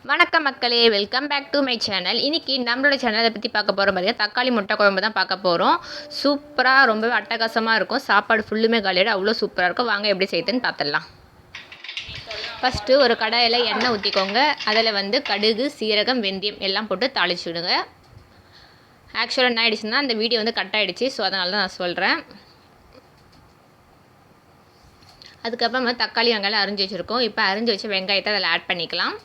வணக்கம் மக்களே, welcome back to my channel. இன்றைக்கி நம்மளோட சேனலை பற்றி பார்க்க போகிறோம். பார்த்தீங்கன்னா தக்காளி முட்டை குழம்பு தான் பார்க்க போகிறோம். சூப்பராக ரொம்பவே அட்டகாசமாக இருக்கும். சாப்பாடு ஃபுல்லுமே காலியிட அவ்வளோ சூப்பராக இருக்கும். வாங்க எப்படி செய்யுதுன்னு பார்த்துடலாம். ஃபஸ்ட்டு ஒரு கடாயில் எண்ணெய் ஊற்றிக்கோங்க. அதில் கடுகு, சீரகம், வெந்தயம் எல்லாம் போட்டு தாளிச்சு விடுங்க. ஆக்சுவலாக என்ன ஆகிடுச்சுன்னா அந்த வீடியோ கட் ஆகிடுச்சு. ஸோ அதனால தான் நான் சொல்கிறேன். அதுக்கப்புறமா தக்காளி வெங்காயம் அரிஞ்சு வச்சுருக்கோம். இப்போ அரிஞ்சு வச்ச வெங்காயத்தை அதில் ஆட் பண்ணிக்கலாம்.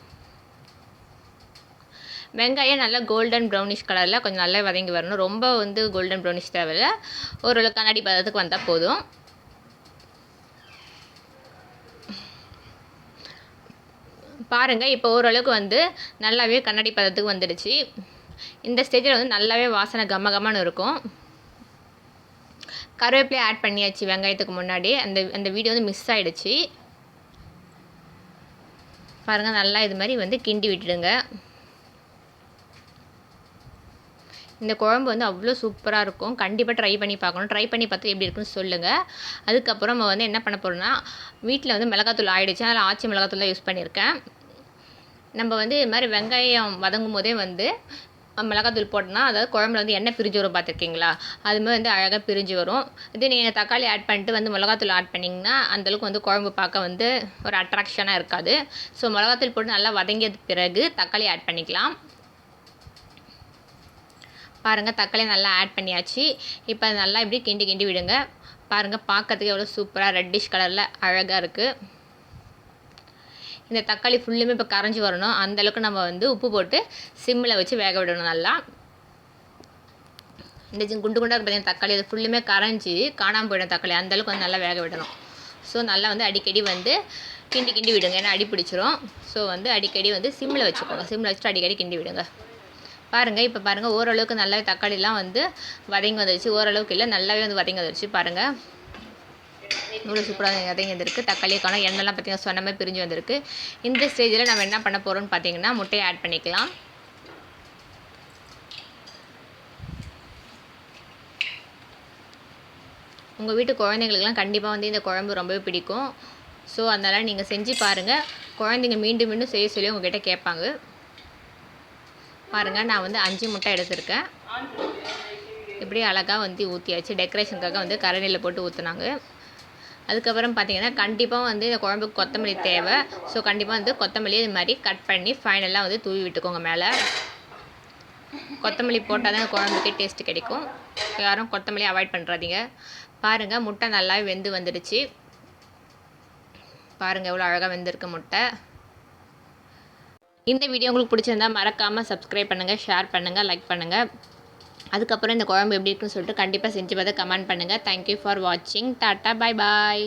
வெங்காயம் நல்லா கோல்டன் ப்ரௌனிஷ் கலரில் கொஞ்சம் நல்லா வதங்கி வரணும். ரொம்ப கோல்டன் ப்ரௌனிஷ் தேவையில்லை, ஓரளவுக்கு கண்ணாடி பதத்துக்கு வந்தால் போதும். பாருங்கள், இப்போ ஓரளவுக்கு நல்லாவே கண்ணாடி பதத்துக்கு வந்துடுச்சு. இந்த ஸ்டேஜில் நல்லாவே வாசனை கம்மன்னு இருக்கும். கருவேப்பிலையை ஆட் பண்ணியாச்சு வெங்காயத்துக்கு முன்னாடி. அந்த வீடியோ மிஸ் ஆகிடுச்சு. பாருங்கள், நல்லா இது மாதிரி கிண்டி விட்டுடுங்க. இந்த குழம்பு அவ்வளோ சூப்பராக இருக்கும். கண்டிப்பாக ட்ரை பண்ணி பார்க்கணும். ட்ரை பண்ணி பார்த்து எப்படி இருக்குன்னு சொல்லுங்கள். அதுக்கப்புறம் நம்ம என்ன பண்ண போகிறோம்னா, வீட்டில் மிளகாத்தூள் ஆகிடுச்சு. அதில் ஆச்சி மிளகாத்தூள் தான் யூஸ் பண்ணியிருக்கேன். நம்ம இது மாதிரி வெங்காயம் வதங்கும் போதே மிளகாத்தூள் போட்டோம்னா, அதாவது குழம்புல எண்ணெய் பிரிஞ்சு வரும் பார்த்துருக்கீங்களா, அது மாதிரி அழகாக பிரிஞ்சு வரும். இது நீங்கள் தக்காளி ஆட் பண்ணிட்டு மிளகாத்தூள் ஆட் பண்ணிங்கன்னா அந்தளவுக்கு குழம்பு பார்க்க ஒரு அட்ராக்ஷனாக இருக்காது. ஸோ மிளகாத்தூள் போட்டு நல்லா வதங்கியது பிறகு தக்காளி ஆட் பண்ணிக்கலாம். பாருங்கள், தக்காளி நல்லா ஆட் பண்ணியாச்சு. இப்போ அது நல்லா இப்படி கிண்டி விடுங்க. பாருங்கள், பார்க்கறதுக்கு எவ்வளோ சூப்பராக ரெட்டிஷ் கலரில் அழகாக இருக்குது. இந்த தக்காளி ஃபுல்லுமே இப்போ கரைஞ்சி வரணும். அந்தளவுக்கு நம்ம உப்பு போட்டு சிம்மில் வச்சு வேக விடணும். நல்லா இந்த குண்டு குண்டாக பார்த்தீங்கன்னா தக்காளி அது ஃபுல்லுமே கரைஞ்சி காணாமல் போயிடும். தக்காளி அந்தளவுக்கு நல்லா வேக விடணும். ஸோ நல்லா அடிக்கடி கிண்டி விடுங்க, ஏன்னா அடி பிடிச்சிரும். ஸோ அடிக்கடி சிம்மில் வச்சுக்கோங்க. சிம்மில் வச்சுட்டு அடிக்கடி கிண்டி விடுங்க. பாருங்கள், இப்போ பாருங்கள், ஓரளவுக்கு நல்லாவே தக்காளிலாம் வதங்கி வந்துடுச்சு. ஓரளவுக்கு இல்லை, நல்லாவே வதங்கி வந்துடுச்சு. பாருங்கள், இவ்வளோ சூப்பராக வதங்கி வந்திருக்கு. தக்காளிக்கான எண்ணெய்லாம் பார்த்திங்கன்னா சொன்ன மாதிரி பிரிஞ்சு வந்திருக்கு. இந்த ஸ்டேஜில் நம்ம என்ன பண்ண போகிறோம்னு பார்த்தீங்கன்னா முட்டையை ஆட் பண்ணிக்கலாம். உங்கள் வீட்டு குழந்தைங்களுக்குலாம் கண்டிப்பாக இந்த குழம்பு ரொம்பவே பிடிக்கும். ஸோ அதனால் நீங்கள் செஞ்சு பாருங்கள். குழந்தைங்க மீண்டும் மீண்டும் செய்ய சொல்லி உங்கள்கிட்ட கேட்பாங்க. பாருங்கள், நான் 5 முட்டை எடுத்திருக்கேன். இப்படி அழகாக ஊற்றியாச்சு. டெக்கரேஷனுக்காக கரண்டியில் போட்டு ஊற்றுனாங்க. அதுக்கப்புறம் பார்த்தீங்கன்னா கண்டிப்பாக இந்த குழம்புக்கு கொத்தமல்லி தேவை. ஸோ கண்டிப்பாக கொத்தமல்லி இது மாதிரி கட் பண்ணி ஃபைனலாக தூவி விட்டுக்கோங்க மேலே. கொத்தமல்லி போட்டால் தான் குழம்புக்கே டேஸ்ட்டு கிடைக்கும். யாரும் கொத்தமல்லி அவாய்ட் பண்ணுறாதீங்க. பாருங்கள், முட்டை நல்லாவே வெந்து வந்துடுச்சு. பாருங்கள், எவ்வளோ அழகாக வெந்திருக்கு முட்டை. இந்த வீடியோ உங்களுக்கு பிடிச்சிருந்தா மறக்காமல் சப்ஸ்கிரைப் பண்ணுங்கள், ஷேர் பண்ணுங்கள், லைக் பண்ணுங்கள். அதுக்கப்புறம் இந்த குழம்பு எப்படி இருக்குன்னு சொல்லிட்டு கண்டிப்பாக செஞ்சு பார்த்து கமெண்ட் பண்ணுங்கள். தேங்க்யூ ஃபார் வாட்சிங். Tata, bye bye.